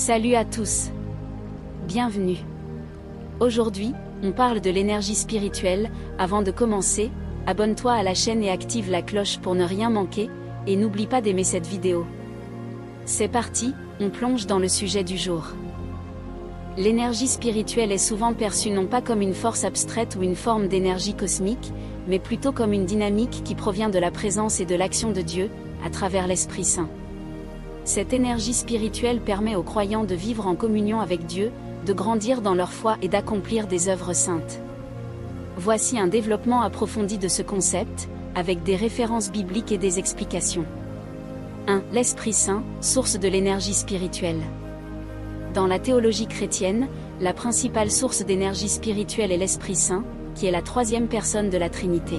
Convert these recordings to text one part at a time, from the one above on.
Salut à tous. Bienvenue. Aujourd'hui, on parle de l'énergie spirituelle. Avant de commencer, abonne-toi à la chaîne et active la cloche pour ne rien manquer, et n'oublie pas d'aimer cette vidéo. C'est parti, on plonge dans le sujet du jour. L'énergie spirituelle est souvent perçue non pas comme une force abstraite ou une forme d'énergie cosmique, mais plutôt comme une dynamique qui provient de la présence et de l'action de Dieu, à travers l'Esprit Saint. Cette énergie spirituelle permet aux croyants de vivre en communion avec Dieu, de grandir dans leur foi et d'accomplir des œuvres saintes. Voici un développement approfondi de ce concept, avec des références bibliques et des explications. 1. L'Esprit Saint, source de l'énergie spirituelle. Dans la théologie chrétienne, la principale source d'énergie spirituelle est l'Esprit Saint, qui est la troisième personne de la Trinité.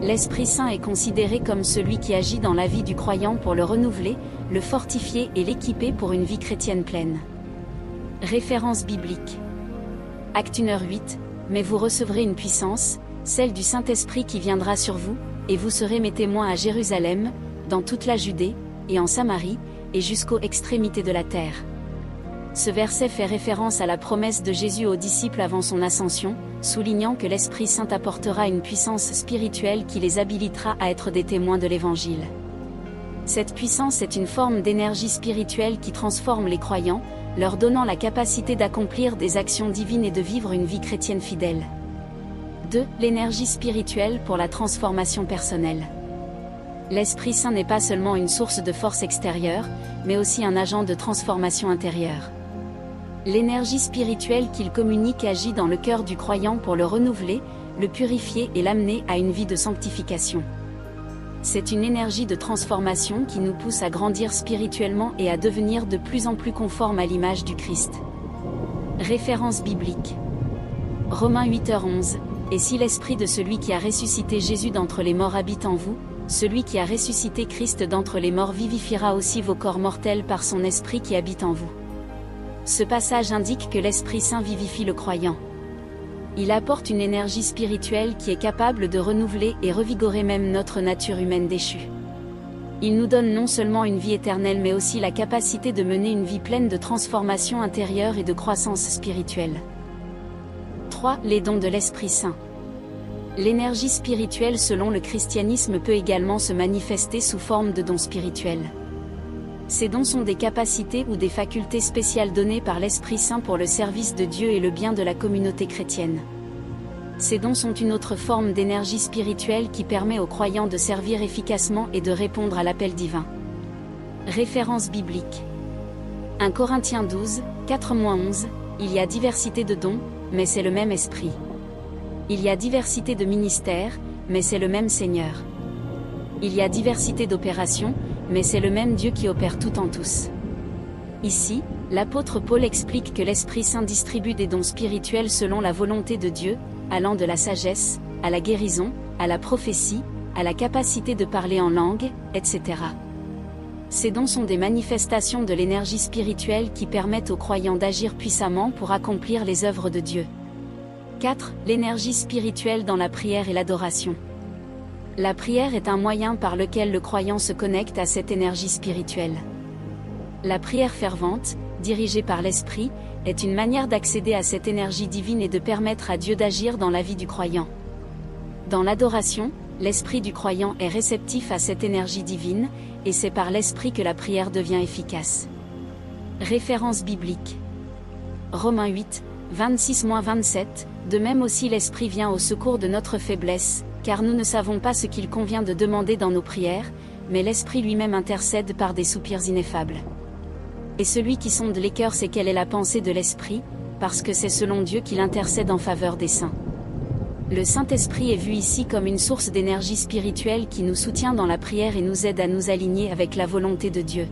L'Esprit Saint est considéré comme celui qui agit dans la vie du croyant pour le renouveler, le fortifier et l'équiper pour une vie chrétienne pleine. Référence biblique. Actes 1h8, mais vous recevrez une puissance, celle du Saint-Esprit qui viendra sur vous, et vous serez mes témoins à Jérusalem, dans toute la Judée, et en Samarie, et jusqu'aux extrémités de la terre. Ce verset fait référence à la promesse de Jésus aux disciples avant son ascension, soulignant que l'Esprit Saint apportera une puissance spirituelle qui les habilitera à être des témoins de l'Évangile. Cette puissance est une forme d'énergie spirituelle qui transforme les croyants, leur donnant la capacité d'accomplir des actions divines et de vivre une vie chrétienne fidèle. 2. L'énergie spirituelle pour la transformation personnelle. L'Esprit Saint n'est pas seulement une source de force extérieure, mais aussi un agent de transformation intérieure. L'énergie spirituelle qu'il communique agit dans le cœur du croyant pour le renouveler, le purifier et l'amener à une vie de sanctification. C'est une énergie de transformation qui nous pousse à grandir spirituellement et à devenir de plus en plus conformes à l'image du Christ. Référence biblique. Romains 8h11, et si l'esprit de celui qui a ressuscité Jésus d'entre les morts habite en vous, celui qui a ressuscité Christ d'entre les morts vivifiera aussi vos corps mortels par son esprit qui habite en vous. Ce passage indique que l'Esprit Saint vivifie le croyant. Il apporte une énergie spirituelle qui est capable de renouveler et revigorer même notre nature humaine déchue. Il nous donne non seulement une vie éternelle mais aussi la capacité de mener une vie pleine de transformation intérieure et de croissance spirituelle. 3. Les dons de l'Esprit Saint. L'énergie spirituelle selon le christianisme peut également se manifester sous forme de dons spirituels. Ces dons sont des capacités ou des facultés spéciales données par l'Esprit Saint pour le service de Dieu et le bien de la communauté chrétienne. Ces dons sont une autre forme d'énergie spirituelle qui permet aux croyants de servir efficacement et de répondre à l'appel divin. Référence biblique. 1 Corinthiens 12, 4-11, il y a diversité de dons, mais c'est le même Esprit. Il y a diversité de ministères, mais c'est le même Seigneur. Il y a diversité d'opérations, mais c'est le même Dieu qui opère tout en tous. Ici, l'apôtre Paul explique que l'Esprit Saint distribue des dons spirituels selon la volonté de Dieu, allant de la sagesse, à la guérison, à la prophétie, à la capacité de parler en langue, etc. Ces dons sont des manifestations de l'énergie spirituelle qui permettent aux croyants d'agir puissamment pour accomplir les œuvres de Dieu. 4. L'énergie spirituelle dans la prière et l'adoration. La prière est un moyen par lequel le croyant se connecte à cette énergie spirituelle. La prière fervente, dirigée par l'Esprit, est une manière d'accéder à cette énergie divine et de permettre à Dieu d'agir dans la vie du croyant. Dans l'adoration, l'esprit du croyant est réceptif à cette énergie divine, et c'est par l'Esprit que la prière devient efficace. Référence biblique. Romains 8, 26-27, de même aussi l'Esprit vient au secours de notre faiblesse, car nous ne savons pas ce qu'il convient de demander dans nos prières, mais l'Esprit lui-même intercède par des soupirs ineffables. Et celui qui sonde les cœurs sait quelle est la pensée de l'Esprit, parce que c'est selon Dieu qu'il intercède en faveur des saints. Le Saint-Esprit est vu ici comme une source d'énergie spirituelle qui nous soutient dans la prière et nous aide à nous aligner avec la volonté de Dieu.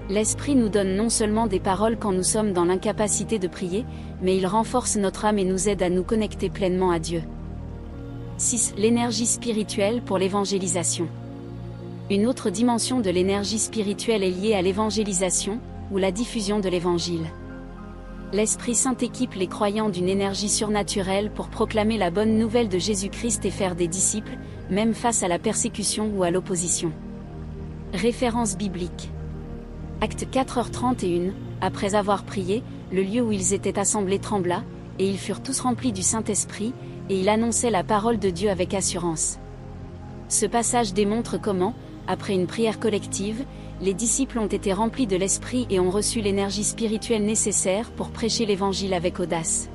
L'Esprit nous donne non seulement des paroles quand nous sommes dans l'incapacité de prier, mais il renforce notre âme et nous aide à nous connecter pleinement à Dieu. 6. L'énergie spirituelle pour l'évangélisation. Une autre dimension de l'énergie spirituelle est liée à l'évangélisation, ou la diffusion de l'Évangile. L'Esprit Saint équipe les croyants d'une énergie surnaturelle pour proclamer la bonne nouvelle de Jésus-Christ et faire des disciples, même face à la persécution ou à l'opposition. Référence biblique. Actes 4h31, après avoir prié, le lieu où ils étaient assemblés trembla, et ils furent tous remplis du Saint-Esprit, et ils annonçaient la parole de Dieu avec assurance. Ce passage démontre comment, après une prière collective, les disciples ont été remplis de l'Esprit et ont reçu l'énergie spirituelle nécessaire pour prêcher l'Évangile avec audace.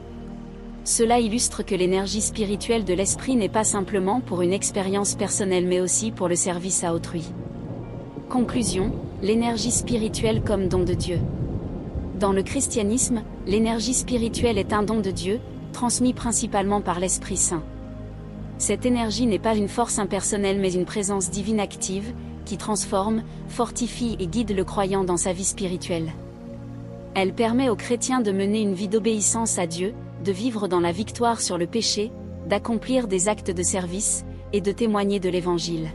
Cela illustre que l'énergie spirituelle de l'Esprit n'est pas simplement pour une expérience personnelle mais aussi pour le service à autrui. Conclusion, l'énergie spirituelle comme don de Dieu. Dans le christianisme, l'énergie spirituelle est un don de Dieu, transmis principalement par l'Esprit Saint. Cette énergie n'est pas une force impersonnelle mais une présence divine active, qui transforme, fortifie et guide le croyant dans sa vie spirituelle. Elle permet aux chrétiens de mener une vie d'obéissance à Dieu, de vivre dans la victoire sur le péché, d'accomplir des actes de service, et de témoigner de l'Évangile.